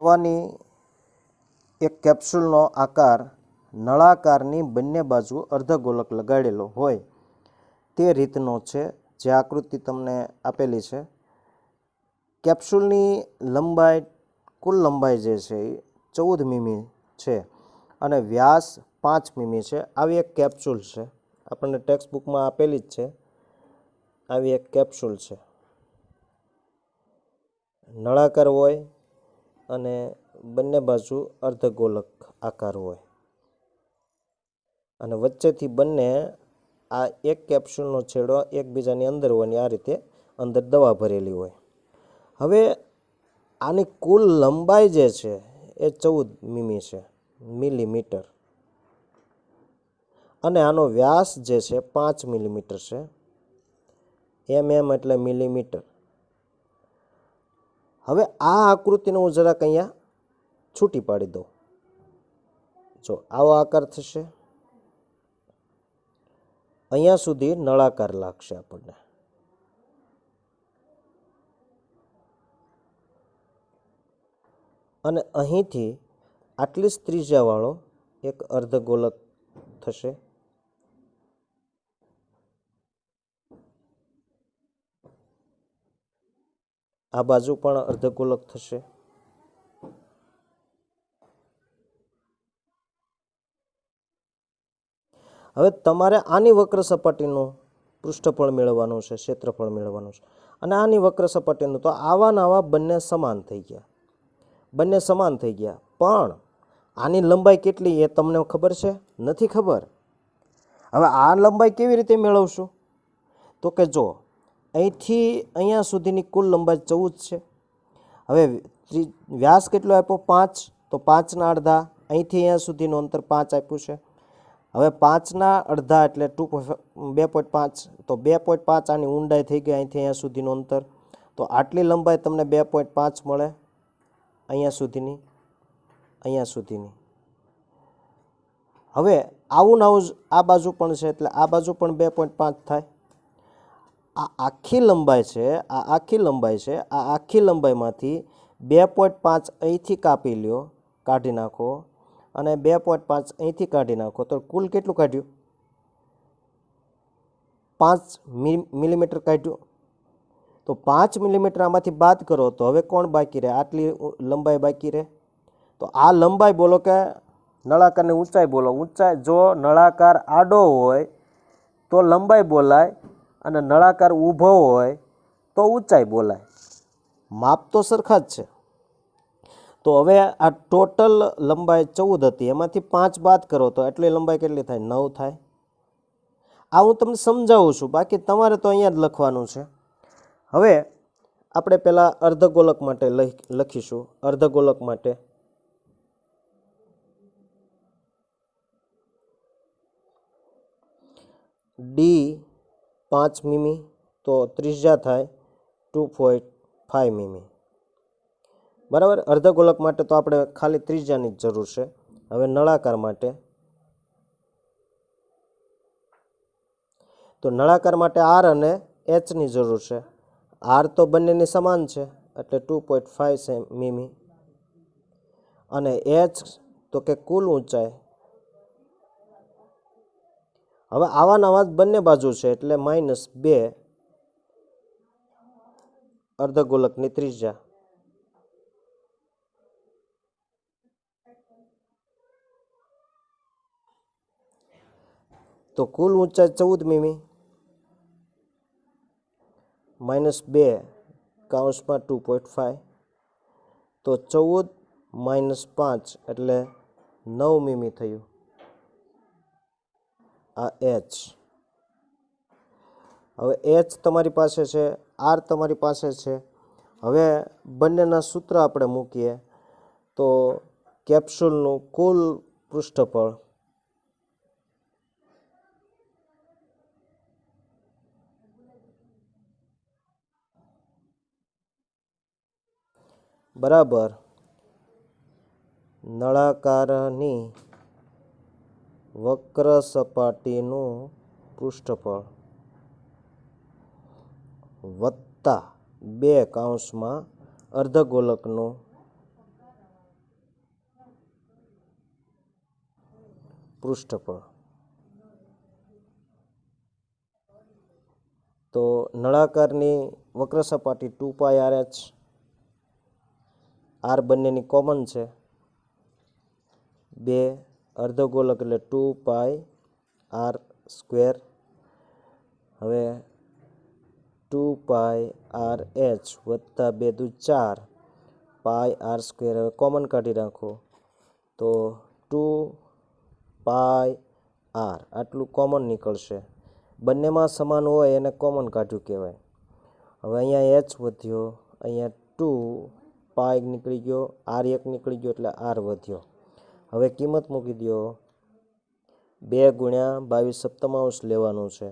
દવાની એક કેપ્સ્યુલનો આકાર નળાકારની બંને બાજુ અર્ધગોલક લગાડેલો હોય તે રીતનો છે, જે આકૃતિ તમને આપેલી છે. કેપ્સ્યુલની લંબાઈ, કુલ લંબાઈ જે છે એ 14 મીમી છે અને વ્યાસ 5 મીમી છે. આવી એક કેપ્સ્યુલ છે, આપણને ટેક્સ્ટ બુકમાં આપેલી જ છે. આવી એક કેપ્સ્યુલ છે, નળાકાર હોય અને બંને બાજુ અર્ધગોલક આકાર હોય અને વચ્ચેથી બંને આ એક કેપ્સ્યુલનો છેડો એકબીજાની અંદર હોય અને આ રીતે અંદર દવા ભરેલી હોય. હવે આની કુલ લંબાઈ જે છે એ 14 મીમી છે, મિલીમીટર, અને આનો વ્યાસ જે છે 5 મિલીમીટર છે. એટલે મિલીમીટર. હવે આ આકૃતિને હું જરાક અહીંયા છૂટી પાડી દઉં. જો આવો આકાર થશે, અહીંયા સુધી નળાકાર લાગશે આપણને. અને અહીંથી આટલી જ ત્રિજ્યાવાળો એક અર્ધગોલક થશે. આ બાજુ પણ અર્ધગોલક થશે. હવે તમારે આની વક્ર સપાટીનું પૃષ્ઠફળ મેળવવાનું છે, ક્ષેત્રફળ મેળવવાનું છે, અને આની વક્ર સપાટીનું. તો આવા ને આવા બંને સમાન થઈ ગયા, બંને સમાન થઈ ગયા. પણ આની લંબાઈ કેટલી એ તમને ખબર છે? નથી ખબર. હવે આ લંબાઈ કેવી રીતે મેળવશું? તો કે જો અહીંથી અહીંયા સુધીની કુલ લંબાઈ 14 છે. હવે વ્યાસ કેટલો આપ્યો? 5. તો 5ના અડધા, અહીંથી અહીંયા સુધીનું અંતર 5 આપ્યું છે. હવે 5ના અડધા એટલે 2.5. તો 2.5 આની ઊંડાઈ થઈ ગઈ, અહીંથી અહીંયા સુધીનું અંતર. તો આટલી લંબાઈ તમને 2.5 મળે, અહીંયા સુધીની, અહીંયા સુધીની. હવે આવું ને આવું આ બાજુ પણ છે, એટલે આ બાજુ પણ 2.5 થાય. આ આખી લંબાઈ છે, આ આખી લંબાઈ છે. આ આખી લંબાઈમાંથી 2.5 અહીંથી કાપી લ્યો, કાઢી નાખો, અને 2.5 અહીંથી કાઢી નાખો. તો કુલ કેટલું કાઢ્યું? 5 મિલીમીટર કાઢ્યું. તો 5 મિલીમીટર આમાંથી બાદ કરો તો હવે કોણ બાકી રહે? આટલી લંબાઈ બાકી રહે. તો આ લંબાઈ બોલો કે નળાકારની ઊંચાઈ બોલો. ઊંચાઈ, જો નળાકાર આડો હોય તો લંબાઈ બોલાય, અને નળાકાર ઊભો હોય તો ઊંચાઈ બોલાય. માપ તો સરખા જ છે. તો હવે આ ટોટલ લંબાઈ 14 હતી, એમાંથી 5 બાદ કરો તો એટલી લંબાઈ કેટલી થાય? 9 થાય. આ હું તમને સમજાવું છું, બાકી તમારે તો અહીંયા જ લખવાનું છે. હવે આપણે પહેલાં અર્ધગોલક માટે લખીશું. અર્ધગોલક માટે ડી 5 મીમી, તો ત્રિજ્યા થાય 2.5 મીમી. બરાબર. અર્ધગોલક માટે તો આપણે ખાલી ત્રિજ્યાની જ જરૂર છે. હવે નળાકાર માટે, તો નળાકાર માટે આર અને એચની જરૂર છે. આર તો બંનેની સમાન છે, એટલે 2.5 મીમી, અને એચ તો કે કુલ ઊંચાઈ. હવે આવા નવા જ બંને બાજુ છે, એટલે -2 અર્ધગોલકની ત્રિજ્યા. તો કુલ ઊંચાઈ 14 મીમી, -2 કૌંસમાં 2.5, તો 14 - 5 એટલે 9 મીમી થયું. આ એચ. હવે એચ તમારી પાસે છે, આર તમારી પાસે છે. હવે બંનેના સૂત્ર આપણે મૂકીએ તો કેપ્સ્યુલનું કુલ પૃષ્ઠફળ બરાબર નળાકારની વક્ર સપાટીનું પૃષ્ઠફળ વત્તા 2 કૌંસમાં અર્ધગોલકનું પૃષ્ઠફળ. તો નળાકારની વક્ર સપાટી 2πRh, આર બંનેની કોમન છે. 2 અર્ધગોલક એટલે 2πr². હવે 2πRh વત્તા 2 દુ 4 πr². હવે કોમન કાઢી રાખો તો 2πr આટલું કોમન નીકળશે. બંનેમાં સમાન હોય એને કોમન કાઢ્યું કહેવાય. હવે અહીંયા h વધ્યો, અહીંયા 2 પાઈ નીકળી ગયો, r 1 નીકળી ગયો એટલે r વધ્યો. હવે કિંમત મૂકી દો. 2 ગુણ્યા 22 સપ્તમાંશ લેવાનું છે.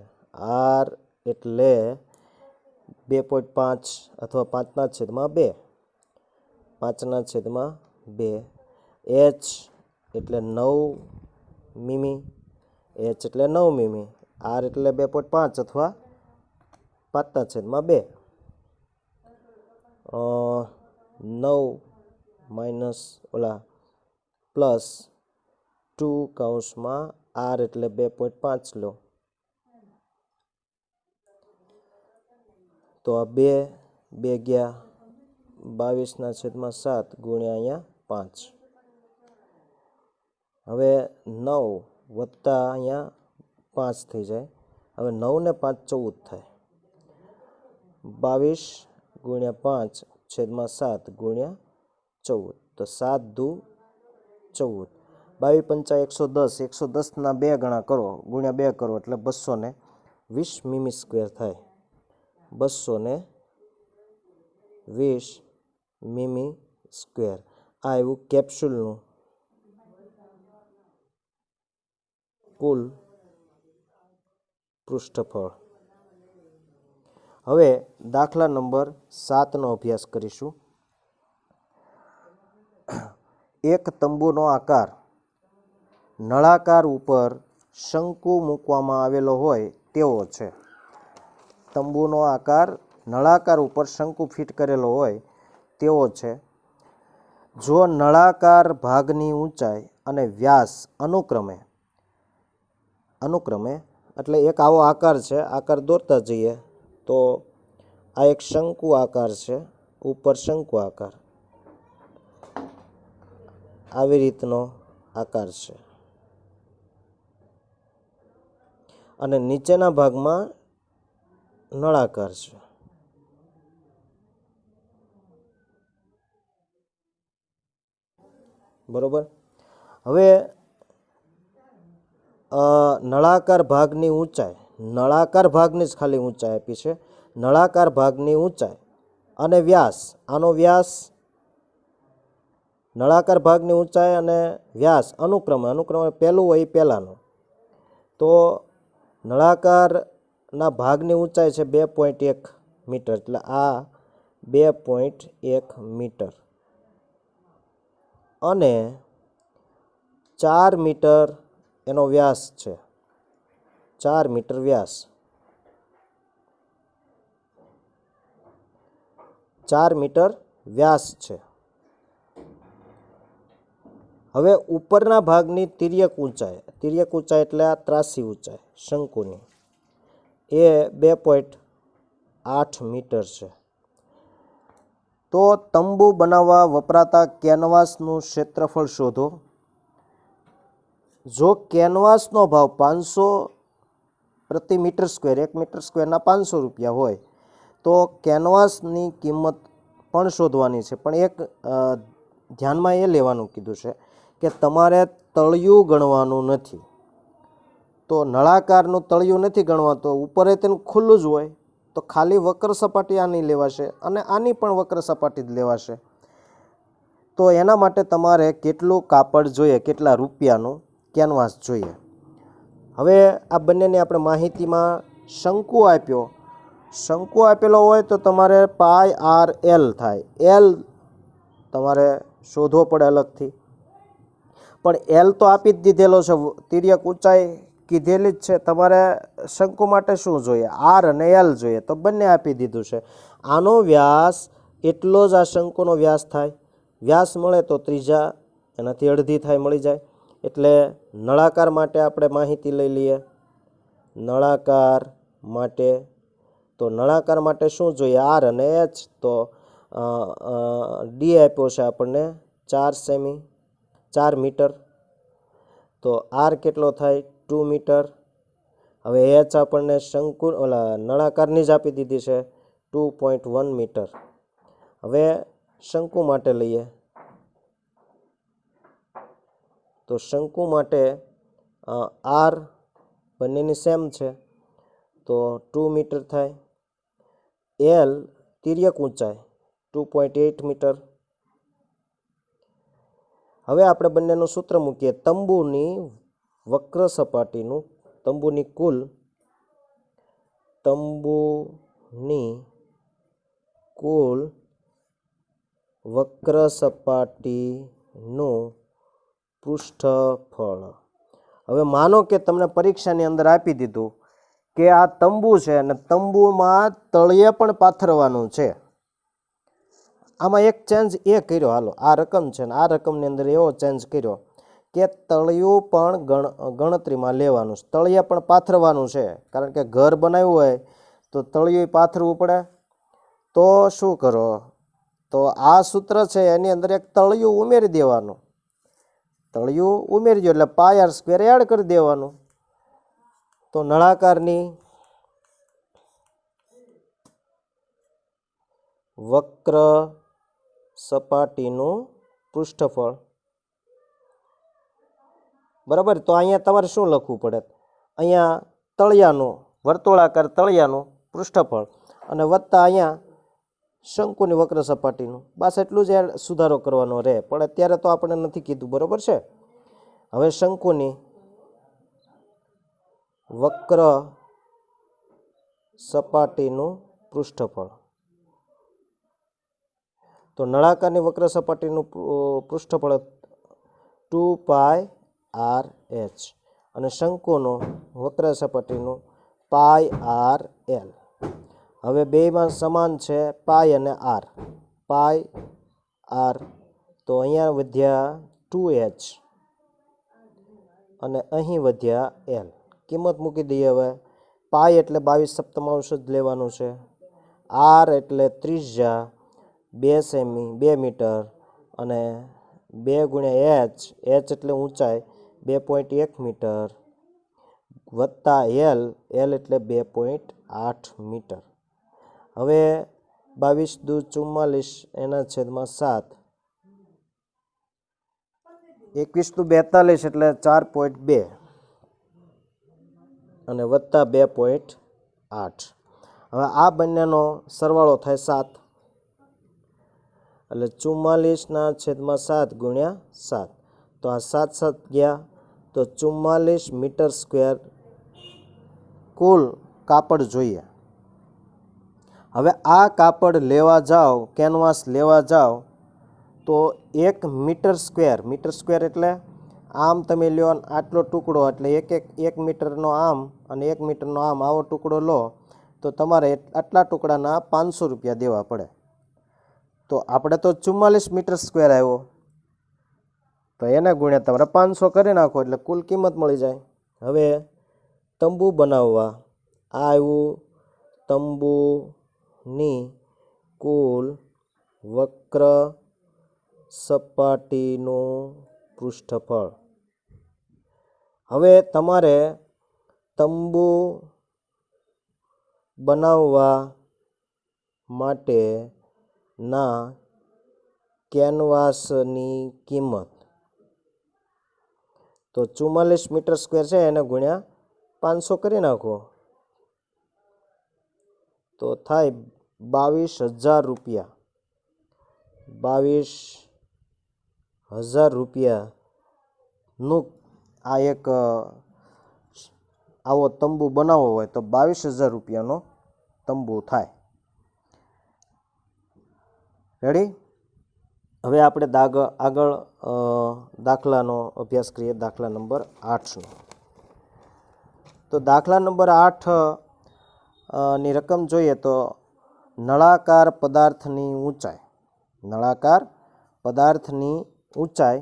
r એટલે 2.5 અથવા 5/2, 5/2. h એટલે 9 મીમી, h એટલે 9 મીમી, r એટલે 2.5 અથવા 5/2. 9 માઇનસ પ્લસ 2 કૌંસમાં r એટલે 2.5 લો તો આ 2 ગયા 22/7 ગુણ્યા અહીંયા 5. હવે 9 વત્તા અહીંયા 5 થઈ જાય. હવે 9 ને 5 14 થાય. 22 ગુણ્યા 5/7 ગુણ્યા 14. તો 7 દુ 14. 22 પંચા 110, 110ના 2 ગણા કરો ગુણ્યા 2 કરો એટલે 220 મીમી સ્ક્વેર થાય. 220 મીમી સ્ક્વેર. આ આવ્યું કેપ્સ્યુલનું કુલ પૃષ્ઠફળ. હવે દાખલા નંબર 7નો અભ્યાસ કરીશું. એક તંબુનો આકાર નળાકાર ઉપર શંકુ મૂકવામાં આવેલો હોય તેવો છે. તંબુનો આકાર નળાકાર ઉપર શંકુ ફિટ કરેલો હોય તેવો છે. જો નળાકાર ભાગની ઊંચાઈ અને વ્યાસ અનુક્રમે એટલે એક આવો આકાર છે. આકાર દોરતા જઈએ તો આ એક શંકુ આકાર છે. ઉપર શંકુ આકાર આવી રીતનો આકાર છે અને નીચેના ભાગમાં નળાકાર છે. બરોબર. હવે નળાકાર ભાગની ઊંચાઈ, નળાકાર ભાગની જ ખાલી ઊંચાઈ આપી છે. નળાકાર ભાગની ઊંચાઈ અને વ્યાસ, આનો વ્યાસ, નળાકાર ભાગની ઊંચાઈ અને વ્યાસ અનુક્રમે પહેલું હોય પહેલાંનો. તો નળાકારના ભાગની ઊંચાઈ છે 2.1 મીટર એટલે આ 2.1 મીટર અને 4 મીટર એનો વ્યાસ છે. 4 મીટર વ્યાસ, 4 મીટર વ્યાસ છે. હવે ઉપરના ભાગની તિર્યક ઊંચાઈ એટલે આ ત્રાસી ઊંચાઈ શંકુની એ 2.8 મીટર છે. તો તંબુ બનાવવા વપરાતા કેનવાસનું ક્ષેત્રફળ શોધો. જો કેનવાસનો ભાવ 500 પ્રતિ મીટર સ્ક્વેર, 1 મીટર સ્ક્વેરના 500 રૂપિયા હોય તો કેનવાસની કિંમત પણ શોધવાની છે. પણ એક ધ્યાનમાં એ લેવાનું કીધું છે કે તમારે તળિયું ગણવાનું નથી. તો નળાકારનું તળિયું નથી ગણવા, તો ઉપર તેનું ખુલ્લું જ હોય તો ખાલી વક્ર સપાટી આની લેવાશે અને આની પણ વક્ર સપાટી જ લેવાશે. તો એના માટે તમારે કેટલું કાપડ જોઈએ, કેટલા રૂપિયાનું કેનવાસ જોઈએ. હવે આ બંનેની આપણે માહિતીમાં શંકુ આપ્યો, શંકુ આપેલો હોય તો તમારે પાઈ આર એલ થાય. એલ તમારે શોધવો પડે અલગથી, પણ એલ તો આપી જ દીધેલો છે. તિર્યક ઊંચાઈ કીધેલી જ છે. તમારે શંકુ માટે શું જોઈએ? આર અને એલ જોઈએ, તો બંને આપી દીધું છે. આનો વ્યાસ એટલો જ આ શંકુનો વ્યાસ થાય. વ્યાસ મળે તો ત્રિજ્યા એનાથી અડધી થાય, મળી જાય. એટલે નળાકાર માટે આપણે માહિતી લઈ લઈએ. નળાકાર માટે તો નળાકાર માટે શું જોઈએ? આર અને એચ. તો ડી આપ્યો છે આપણને 4 મીટર. તો આર કેટલો થાય? 2 મીટર. હવે એચ આપણને નળાકારની જ આપી દીધી છે 2.1 મીટર. હવે શંકુ માટે લઈએ. તો શંકુ માટે આર બંનેની સેમ છે, તો 2 મીટર થાય. એલ તિર્યક ઊંચાઈ 2.8 મીટર. હવે આપણે બંનેનું સૂત્ર મૂકીએ. તંબુની વક્ર સપાટીનું તંબુની કુલ વક્ર સપાટીનું પૃષ્ઠફળ. હવે માનો કે તમને પરીક્ષાની અંદર આપી દીધું કે આ તંબુ છે અને તંબુમાં તળિયે પણ પાથરવાનું છે. આમાં એક ચેન્જ એ કર્યો, હાલો આ રકમ છે ને આ રકમની અંદર એવો ચેન્જ કર્યો કે તળિયું પણ ગણતરીમાં લેવાનું છે, તળિયે પણ પાથરવાનું છે. કારણ કે ઘર બનાવ્યું હોય તો તળિયું પાથરવું પડે. તો શું કરો? તો આ સૂત્ર છે એની અંદર એક તળિયું ઉમેરી દેવાનું. તળિયું ઉમેરી દો એટલે πr² એડ કરી દેવાનું. તો નળાકારની વક્ર સપાટીનું પૃષ્ઠફળ, બરાબર. તો અહીંયા તમારે શું લખવું પડે? અહીંયા તળિયાનું, વર્તુળાકાર તળિયાનું પૃષ્ઠફળ અને વત્તા અહીંયા શંકુની વક્ર સપાટીનું. બસ એટલું જ સુધારો કરવાનો રહે, પણ અત્યારે તો આપણે નથી કીધું, બરાબર છે. હવે શંકુની વક્ર સપાટીનું પૃષ્ઠફળ. તો નળાકારની વક્ર સપાટીનું પૃષ્ઠફળ 2πrh અને શંકુનું વક્ર સપાટીનું πrl. હવે બેમાં સમાન છે પાઈ અને આર. પાઈ આર. તો અહીંયા વધ્યા 2h અને અહીં વધ્યા એલ. કિંમત મૂકી દઈએ. હવે પાઈ એટલે 22/7 જ લેવાનું છે. આર એટલે ત્રિજ્યા 2 સેમી 2 મીટર અને 2 ગુણ્યા એચ. એચ એટલે ઊંચાઈ 2.1 મીટર વત્તા એલ. એલ એટલે 2.8 મીટર. હવે 22 દુ 44 એના છેદમાં 7. 21 દુ 42 એટલે 4.2 અને વત્તા 2.8. હવે આ બંનેનો સરવાળો થાય 7 એટલે 44/7 ગુણ્યા 7. તો આ 7 ગયા તો 44 મીટર સ્ક્વેર કુલ કાપડ જોઈએ. હવે આ કાપડ લેવા જાઓ, કેનવાસ લેવા જાઓ તો 1 મીટર સ્ક્વેર એટલે આમ તમે લ્યો આટલો ટુકડો એટલે એક મીટરનો આમ અને 1 મીટરનો આમ આવો ટુકડો લો તો તમારે આટલા ટુકડાના 500 રૂપિયા દેવા પડે. તો આપણે તો 44 મીટર સ્ક્વેર આવ્યો તો એને ગુણ્યા તમારે 500 કરી નાખો એટલે કુલ કિંમત મળી જાય. હવે તંબુ બનાવવા આ આવ્યું તંબુની કુલ વક્ર સપાટીનું પૃષ્ઠફળ. હવે તમારે તંબુ બનાવવા માટેના કેનવાસની કિંમત તો 44 મીટર સ્ક્વેર છે એને ગુણ્યા 500 કરી નાખો તો થાય 22,000 રૂપિયા. 22,000 રૂપિયાનું આ એક આવો તંબુ બનાવવો હોય તો 22,000 રૂપિયાનો તંબુ થાય. રેડી? હવે આપણે આગળ દાખલાનો અભ્યાસ કરીએ. દાખલા નંબર 8નો. તો દાખલા નંબર 8 ની રકમ જોઈએ તો નળાકાર પદાર્થની ઊંચાઈ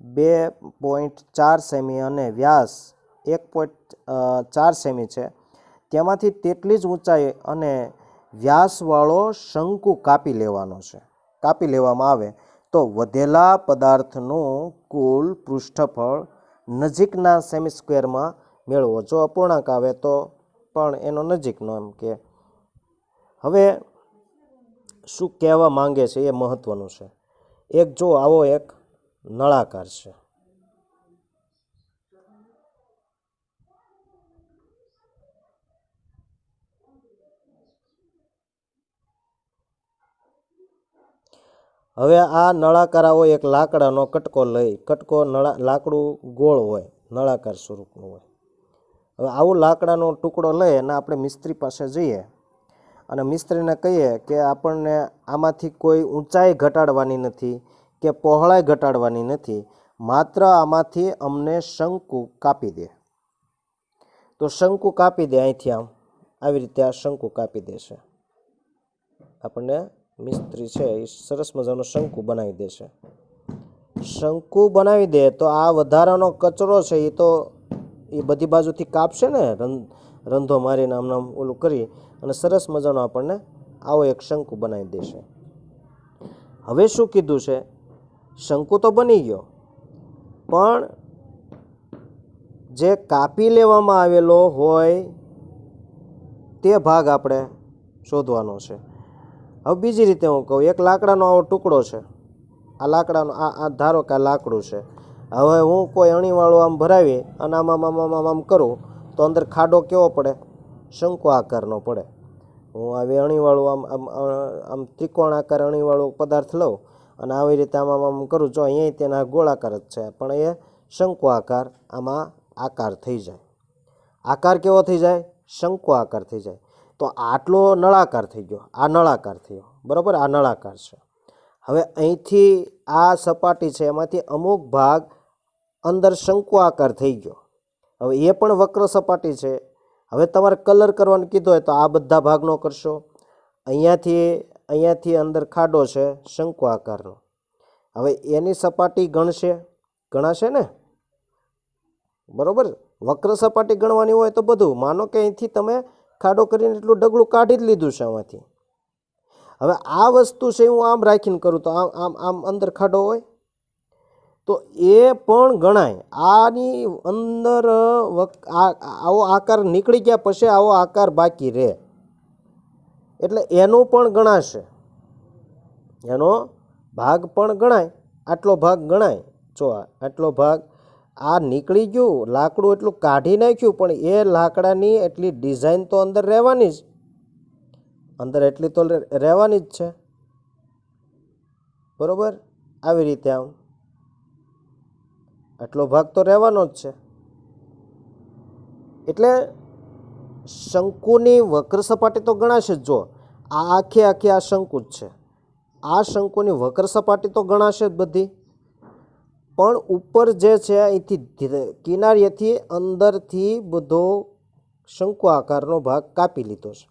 2.4 સેમી અને વ્યાસ 1.4 સેમી છે, તેમાંથી તેટલી જ ઊંચાઈ અને વ્યાસવાળો શંકુ કાપી લેવાનો છે. કાપી લેવામાં આવે તો વધેલા પદાર્થનું કુલ પૃષ્ઠફળ નજીકના સેમી સ્ક્વેરમાં મેળવો. જો અપૂર્ણાંક આવે તો પણ એનો નજીકનો એમ કે. હવે શું કહેવા માંગે છે એ મહત્વનું છે. એક જો આવો એક નળાકાર છે. હવે આ નળાકાર આવો એક લાકડાનો કટકો લઈ, લાકડું ગોળ હોય, નળાકાર સ્વરૂપનું હોય. હવે આવું લાકડાનો ટુકડો લઈ અને આપણે મિસ્ત્રી પાસે જઈએ અને મિસ્ત્રીને કહીએ કે આપણને આમાંથી કોઈ ઊંચાઈ ઘટાડવાની નથી કે પહોળાઈ ઘટાડવાની નથી, માત્ર આમાંથી અમને શંકુ કાપી દે. તો શંકુ કાપી દે અહીંથી આમ, આવી રીતે આ શંકુ કાપી દેશે. આપણને મિસ્ત્રી છે એ સરસ મજાનો શંકુ બનાવી દેશે. શંકુ બનાવી દે તો આ વધારાનો કચરો છે એ બધી બાજુથી કાપશે ને, રંધો મારીને આમ ઓલું કરી અને સરસ મજાનો આપણને આવો એક શંકુ બનાવી દેશે. હવે શું કીધું છે, શંકુ તો બની ગયો, પણ જે કાપી લેવામાં આવેલો હોય તે ભાગ આપણે શોધવાનો છે. હવે બીજી રીતે હું કહું, એક લાકડાનો આવો ટુકડો છે. આ લાકડાનો આ ધારો કે આ લાકડું છે. હવે હું કોઈ અણીવાળું આમ ભરાવી અને આમ કરું તો અંદર ખાડો કેવો પડે? શંકુ આકારનો પડે. હું આવી અણીવાળું આમ ત્રિકોણ આકાર અણીવાળું પદાર્થ લઉં અને આવી રીતે આમ કરું, જો અહીંયા તેના ગોળાકાર જ છે પણ એ શંકુ આકાર આમાં આકાર થઈ જાય. આકાર કેવો થઈ જાય? શંકુ આકાર થઈ જાય. તો આટલો નળાકાર થઈ ગયો, આ નળાકાર થયો, બરાબર? આ નળાકાર છે. હવે અહીંથી આ સપાટી છે એમાંથી અમુક ભાગ અંદર શંકુ આકાર થઈ ગયો. હવે એ પણ વક્ર સપાટી છે. હવે તમારે કલર કરવાનું કીધો હોય તો આ બધા ભાગનો કરશો. અહીંયાથી અંદર ખાડો છે શંકુ આકારનો. હવે એની સપાટી ગણાશે ને, બરોબર? વક્ર સપાટી ગણવાની હોય તો બધું માનો કે અહીંથી તમે ખાડો કરીને એટલું ડગલું કાઢી જ લીધું છે આમાંથી. હવે આ વસ્તુ છે હું આમ રાખીને કરું તો આમ અંદર ખાડો હોય તો એ પણ ગણાય. આની અંદર આવો આકાર નીકળી ગયા પછી આવો આકાર બાકી રહે એટલે એનું પણ ગણાશે, એનો ભાગ પણ ગણાય. આટલો ભાગ ગણાય. જો આટલો ભાગ આ નીકળી ગયું, લાકડું એટલું કાઢી નાખ્યું, પણ એ લાકડાની એટલી ડિઝાઇન તો અંદર રહેવાની જ, અંદર એટલી તો રહેવાની જ છે, બરોબર? આવી રીતે આમ આટલો ભાગ તો રહેવાનો જ છે. એટલે શંકુની વક્ર સપાટી તો ગણાશે જ. જો આ આખી આ શંકુ જ છે, આ શંકુની વક્ર સપાટી તો ગણાશે જ બધી, પણ ઉપર જે છે અહીંથી કિનારીએથી અંદરથી બધો શંકુ આકારનો ભાગ કાપી લીધો છે,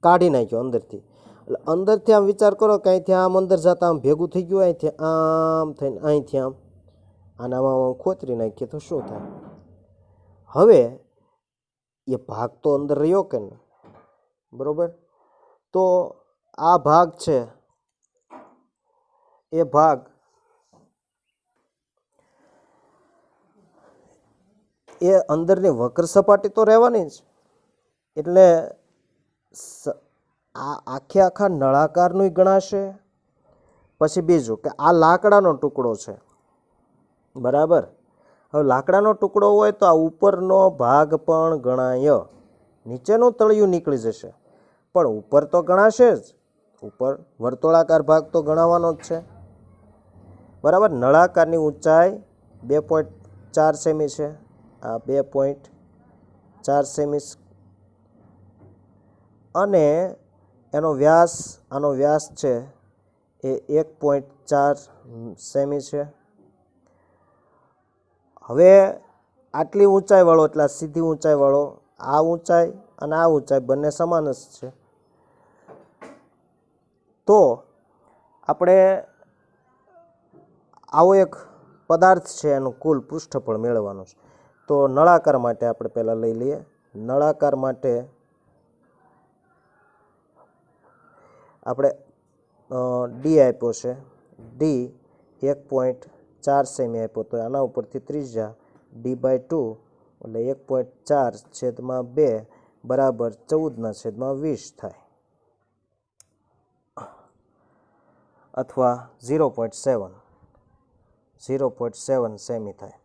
કાઢી નાખ્યો અંદરથી. એટલે અંદરથી આમ વિચાર કરો કે અહીંથી આમ અંદર જતા આમ ભેગું થઈ ગયું, અહીંથી આમ થઈને અહીંથી આમ આનામાં ખોતરી નાખીએ તો શું થાય? હવે એ ભાગ તો અંદર રહ્યો કે ને, બરોબર? તો આ ભાગ છે એ ભાગ એ અંદરની વક્ર સપાટી તો રહેવાની જ. એટલે આ આખા નળાકારનું ગણાશે. પછી બીજું કે આ લાકડાનો ટુકડો છે, બરાબર? હવે લાકડાનો ટુકડો હોય તો આ ઉપરનો ભાગ પણ ગણાય. નીચેનું તળિયું નીકળી જશે પણ ઉપર તો ગણાશે જ. ઉપર વર્તુળાકાર ભાગ તો ગણાવવાનો જ છે, બરાબર? નળાકારની ઊંચાઈ 2.4 સેમી છે. આ 2.4 સેમી અને આનો વ્યાસ છે એ 1.4 સેમી છે. હવે આટલી ઊંચાઈવાળો એટલે સીધી ઊંચાઈવાળો આ ઊંચાઈ અને આ ઊંચાઈ બંને સમાન જ છે. તો આપણે આવો એક પદાર્થ છે એનું કુલ પૃષ્ઠફળ મેળવવાનું છે. તો નળાકાર માટે આપણે પહેલાં લઈ લઈએ. નળાકાર માટે આપણે ડી આપ્યો છે. ડી 1.4 સેમી આપ્યો, તો આના ઉપરથી ત્રિજ્યા D/2 એટલે 1.4/2 બરાબર 14/20 થાય, અથવા 0.7 સેમી થાય.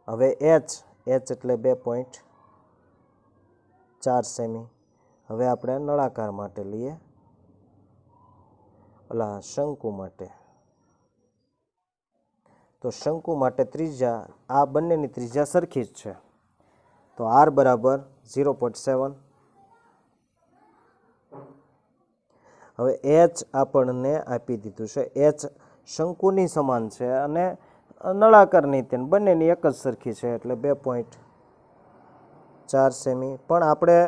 હવે એચ એટલે 2.4 સેમી. હવે આપણે નળાકાર માટે લઈએ, શંકુ માટે. તો શંકુ માટે ત્રિજ્યા, આ બંનેની ત્રિજ્યા સરખી જ છે, તો R બરાબર 0.7. હવે એચ આપણને આપી દીધું છે. એચ શંકુની સમાન છે અને નળાકારની તેન બંનેની એક જ સરખી છે, એટલે 2.4 સેમી. પણ આપણે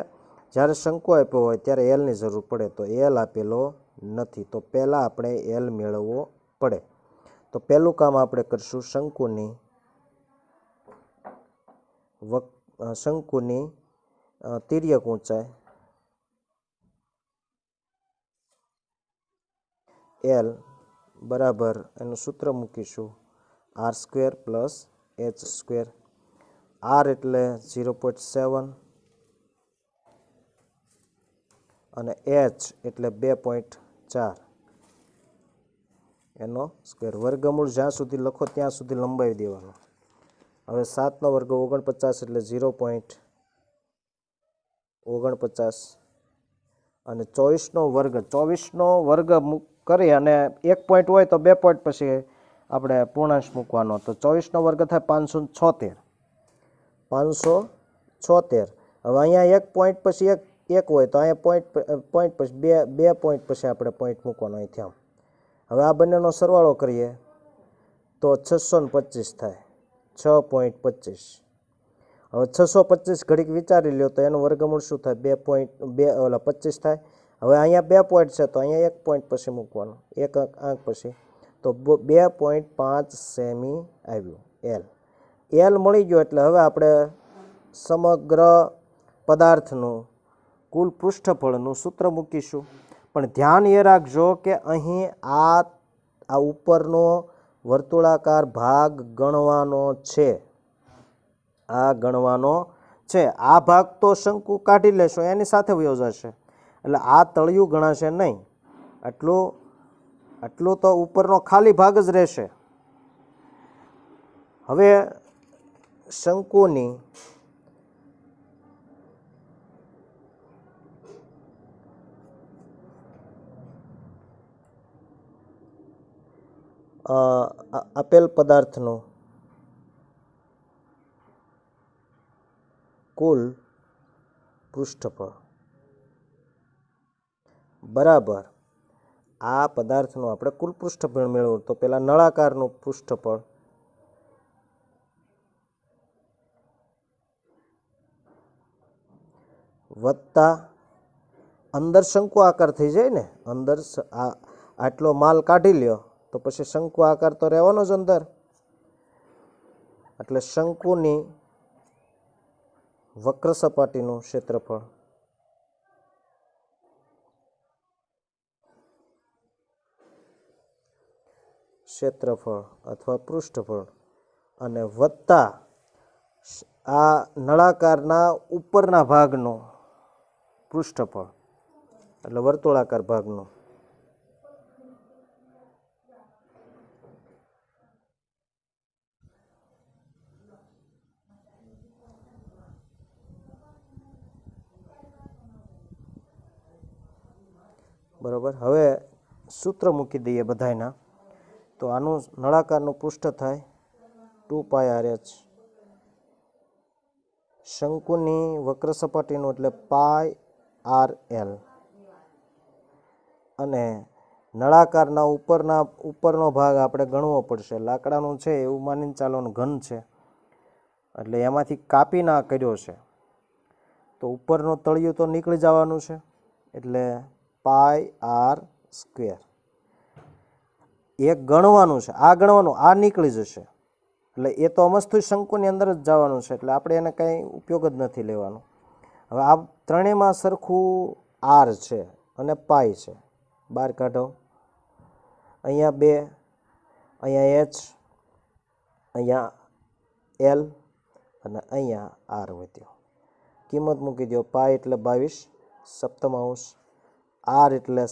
જ્યારે શંકુ આપ્યો હોય ત્યારે એલની જરૂર પડે, તો એલ આપેલો નથી, તો પહેલાં આપણે એલ મેળવવો પડે. તો પહેલું કામ આપણે કરશું શંકુની તિર્યક ઊંચાઈ એલ બરાબર, એનું સૂત્ર મૂકીશું R² + H². R એટલે 0.7 અને H એટલે 2.4 એનો સ્ક્વેર. વર્ગમૂળ જ્યાં સુધી લખો ત્યાં સુધી લંબાવી દેવાનો. હવે 7 નો વર્ગ 49 એટલે 0.49 અને 24નો વર્ગ કરી અને 1 પોઈન્ટ હોય તો 2 પોઈન્ટ પછી આપણે પૂર્ણાંશ મૂકવાનો. તો 24નો વર્ગ થાય 576. 576. હવે અહીંયા 1 પોઈન્ટ પછી એક હોય તો અહીંયા પોઈન્ટ પછી બે પોઈન્ટ પછી આપણે પોઈન્ટ મૂકવાનો અહીંથી આમ. હવે આ બંનેનો સરવાળો કરીએ તો 625 થાય, 6.25. હવે 625 ઘડીક વિચારી લ્યો તો એનું વર્ગમૂળ શું થાય? 2.25 થાય. હવે અહીંયા 2 પોઈન્ટ છે તો અહીંયા 1 પોઈન્ટ પછી મૂકવાનું, એક આંક પછી, તો 2.5 સેમી આવ્યું એલ. એલ મળી ગયો એટલે હવે આપણે સમગ્ર પદાર્થનું કુલ પૃષ્ઠફળનું સૂત્ર મૂકીશું. પણ ધ્યાન એ રાખજો કે અહીં આ ઉપરનો વર્તુળાકાર ભાગ ગણવાનો છે, આ ગણવાનો છે. આ ભાગ તો શંકુ કાઢી લેશો એની સાથે વયો જશે, એટલે આ તળિયું ગણાશે નહીં. આટલું તો ઉપરનો ખાલી ભાગ જ રહેશે. હવે શંકુની આપેલ પદાર્થનું કુલ પૃષ્ઠફળ બરાબર, આ પદાર્થનું આપણે કુલ પૃષ્ઠફળ મેળવવું. તો પેલા નળાકારનું પૃષ્ઠફળ વત્તા અંદર શંકુ આકાર થઈ જાય ને, અંદર આટલો માલ કાઢી લ્યો તો પછી શંકુ આકાર તો રહેવાનો જ અંદર, એટલે શંકુની વક્ર સપાટીનું ક્ષેત્રફળ અથવા પૃષ્ઠફળ, અને વત્તા આ નળાકારના ઉપરના ભાગનું પૃષ્ઠફળ એટલે વર્તુળાકાર ભાગનું. બરાબર. હવે સૂત્ર મૂકી દઈએ બધાયના. તો આનું નળાકારનું પૃષ્ઠ થાય 2πRh, શંકુની વક્ર સપાટીનું એટલે πRL, અને નળાકારના ઉપરનો ભાગ આપણે ગણવો પડશે. લાકડાનું છે એવું માનીને ચાલવાનું, ઘન છે એટલે એમાંથી કાપી ના કર્યો છે તો ઉપરનું તળિયું તો નીકળી જવાનું છે, એટલે πr². એક ગણવાનું છે, આ ગણવાનું, આ નીકળી જશે એટલે એ તો અમસ્તુ શંકુની અંદર જ જવાનું છે, એટલે આપણે એને કંઈ ઉપયોગ જ નથી લેવાનો. હવે આ ત્રણેયમાં સરખું આર છે અને પાઈ છે, બહાર કાઢો. અહીંયા 2, અહીંયા એચ, અહીંયા એલ અને અહીંયા આર વધ્યો. કિંમત મૂકી દો. પાઈ એટલે 22 સપ્તમાંશ, આર એટલે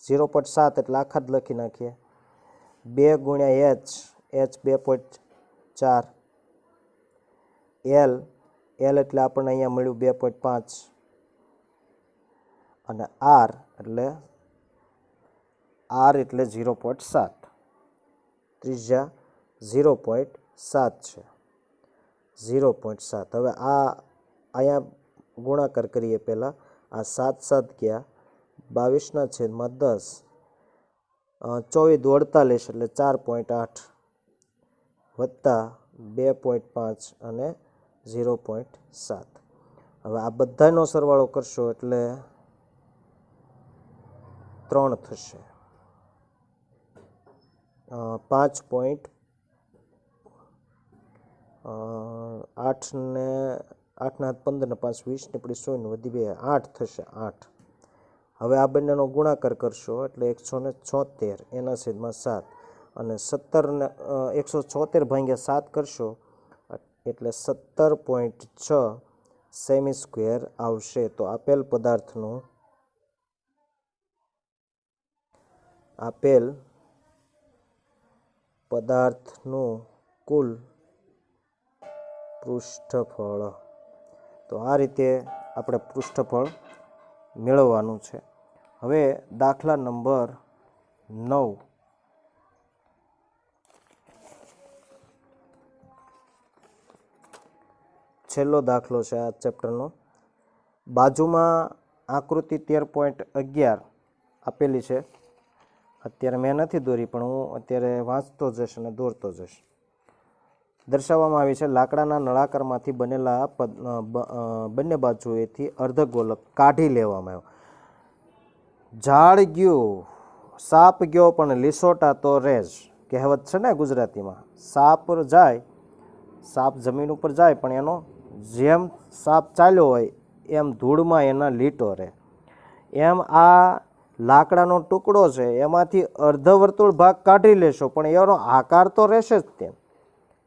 0.7 એટલે આખા જ લખી નાખીએ. 2 ગુણ્યા એચ, એચ 2.4, એલ એટલે આપણને અહીંયા મળ્યું 2.5 અને આર એટલે 0.7, ત્રિજ્યા 0.7 છે, 0.7. હવે આ અહીંયા ગુણાકાર કરીએ પહેલાં. આ 7 7 ગયા, 22/10, 24 48 એટલે 4.8 વત્તા 2.5 અને 0.7. હવે આ બધાનો સરવાળો કરશો એટલે 3 થશે. 5.8 ને 8 15 ને 5 20 ને પડી 100 ને વધી 2 8 થશે, 8. હવે આ બંનેનો ગુણાકાર કરશો એટલે 176 એના છેદમાં 7 અને 17 ને 176 ભાગ્યા 7 કરશો એટલે 17.6 સેમી સ્ક્વેર આવશે. તો આપેલ પદાર્થનું કુલ પૃષ્ઠફળ. તો આ રીતે આપણે પૃષ્ઠફળ મેળવવાનું છે. હવે દાખલા નંબર 9. છેલ્લો દાખલો છે આ ચેપ્ટરનો. બાજુમાં આકૃતિ 13.11 આપેલી છે. અત્યારે મેં નથી દોરી, પણ હું અત્યારે વાંચતો જઈશ અને દોરતો જઈશ. દર્શાવવામાં આવી છે લાકડાના નળાકારમાંથી બનેલા બંને બાજુએથી અર્ધગોલક કાઢી લેવામાં આવ્યો. ઝાડ ગયું, સાપ ગયો, પણ લીસોટા તો રેજ. કહેવત છે ને ગુજરાતીમાં. સાપ જમીન ઉપર જાય, પણ એનો જેમ સાપ ચાલ્યો હોય એમ ધૂળમાં એના લીટો રહે. એમ આ લાકડાનો ટુકડો છે, એમાંથી અર્ધવર્તુળ ભાગ કાઢી લેશો, પણ એનો આકાર તો રહેશે જ. તેમ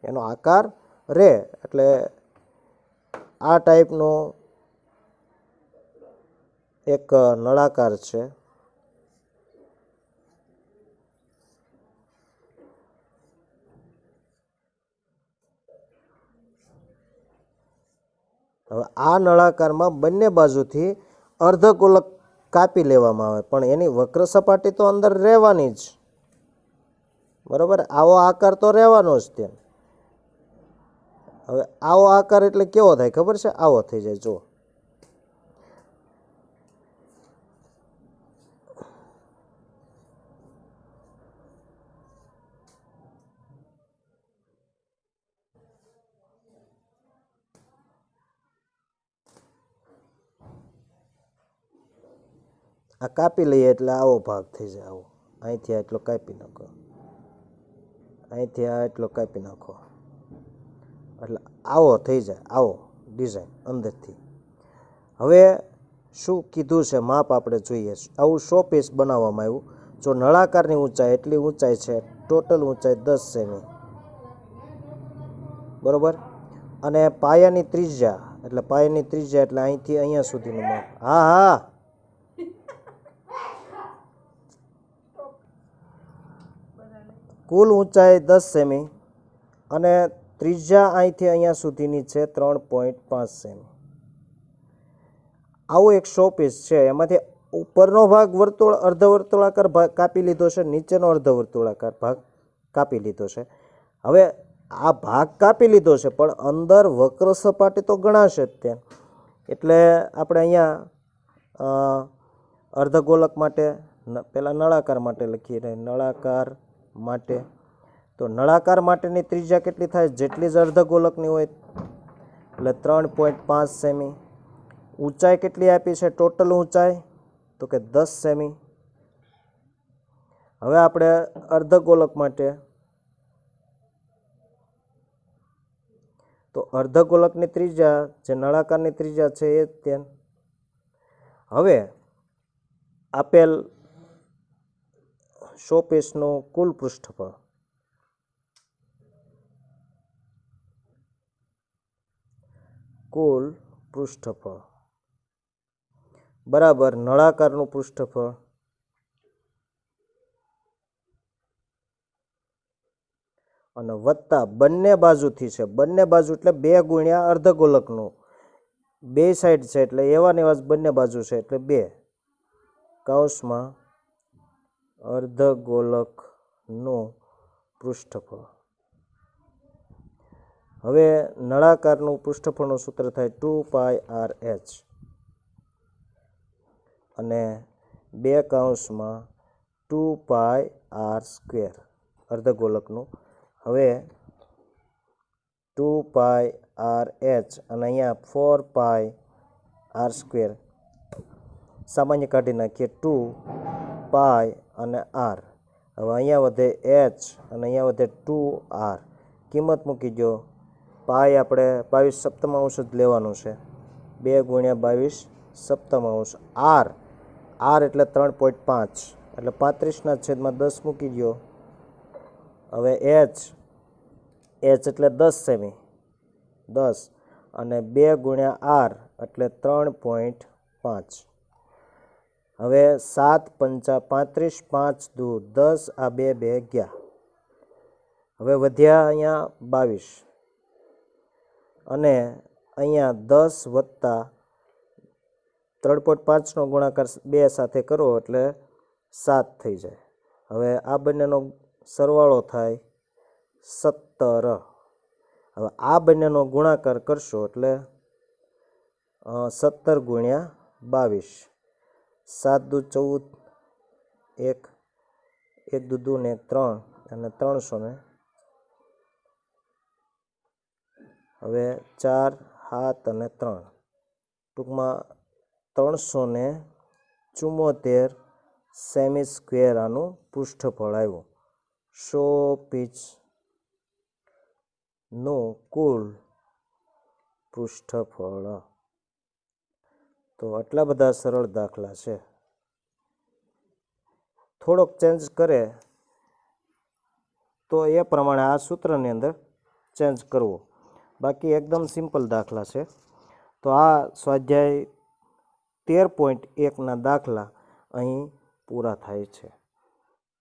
એનો આકાર રહે. એટલે આ ટાઈપનો એક નળાકાર છે. હવે આ નળાકારમાં બંને બાજુથી અર્ધગોલક કાપી લેવામાં આવે, પણ એની વક્ર સપાટી તો અંદર રહેવાની જ. બરાબર, આવો આકાર તો રહેવાનો જ. તેમ હવે આવો આકાર એટલે કેવો થાય ખબર છે? આવો થઈ જાય. જો આ કાપી લઈએ એટલે આવો ભાગ થઈ જાય. આવો અહીંથી આ એટલો કાપી નાખો, અહીંથી આ એટલો કાપી નાખો, એટલે આવો થઈ જાય. આવો ડિઝાઇન અંદરથી. હવે શું કીધું છે માપ આપણે જોઈએ. આવું 100 પીસ બનાવવામાં આવ્યું. જો નળાકારની ઊંચાઈ એટલી ઊંચાઈ છે, ટોટલ ઊંચાઈ 10 સેમી, બરાબર. અને પાયાની ત્રિજ્યા એટલે અહીંથી અહીંયા સુધીનું માપ. હા, કુલ ઊંચાઈ 10 સેમી અને ત્રિજ્યા અહીંથી અહીંયા સુધીની છે 3.5 સેમી. આવું એક 100 પીસ છે. એમાંથી ઉપરનો ભાગ અર્ધવર્તુળાકાર ભાગ કાપી લીધો છે, નીચેનો અર્ધવર્તુળાકાર ભાગ કાપી લીધો છે. હવે આ ભાગ કાપી લીધો છે, પણ અંદર વક્ર સપાટી તો ગણાશે જ ત્યાં. એટલે આપણે અહીંયા અર્ધગોલક માટે પહેલાં નળાકાર માટે લખી રહ્યા. નળાકાર માટે તો નળાકાર માટેની ત્રિજ્યા કેટલી થાય? જેટલી જ અર્ધગોલકની હોય એટલે 3.5 સેમી. ઊંચાઈ કેટલી આપી છે? ટોટલ ઊંચાઈ તો કે 10 સેમી. હવે આપણે અર્ધગોલક માટે તો અર્ધગોલકની ત્રિજ્યા જે નળાકારની ત્રિજ્યા છે એ જ ત્યાં. હવે આપેલ શોપીસનું કુલ પૃષ્ઠફળ બરાબર નળાકારનું પૃષ્ઠફળ અને વત્તા બંને બાજુથી છે, બંને બાજુ એટલે 2 ગુણ્યા અર્ધગોલકનું, 2 સાઈડ છે એટલે એવા ને એવા જ બંને બાજુ છે એટલે 2 કૌંસમાં અર્ધગોલકનું પૃષ્ઠફળ. હવે નળાકારનું પૃષ્ઠફળનું સૂત્ર થાય 2πrh અને 2 કૌંસમાં 2πr² અર્ધગોલકનું. હવે 2πrh અને અહીંયા 4πr² સામાન્ય કાઢી નાખીએ, 2π અને r. હવે અહીંયા વધે h અને અહીંયા વધે 2r. કિંમત મૂકી દો. પાઈ આપણે 22 સપ્તમાંશ જ લેવાનું છે, 2 ગુણ્યા 22 સપ્તમાંશ. r એટલે 3.5 એટલે 35/10 મૂકી દો. હવે h એટલે 10 સેમી, 10 અને 2 ગુણ્યા r એટલે 3.5. હવે 7 પંચા 35, 5 દુ 10, આ 2 2 ગયા. હવે વધ્યા અહીંયા 22 અને અહીંયા 10 વત્તા 3.5નો ગુણાકાર 2 સાથે કરો એટલે 7 થઈ જાય. હવે આ બંનેનો સરવાળો થાય 17. હવે આ બંનેનો ગુણાકાર કરશો એટલે 17 ગુણ્યા 22, 7 દુ 14, 1 દુ 2 ને 3 અને 300 હવે 4 7 અને 3 ટૂંકમાં 374 સેમી સ્ક્વેર આનું પૃષ્ઠફળ આવ્યું. શોપીસનું કુલ પૃષ્ઠફળ. તો આટલા બધા સરળ દાખલા છે. થોડોક ચેન્જ કરે તો એ પ્રમાણે આ સૂત્રની અંદર ચેન્જ કરવો, બાકી એકદમ સિમ્પલ દાખલા છે. તો આ સ્વાધ્યાય 13.1ના દાખલા અહીં પૂરા થાય છે.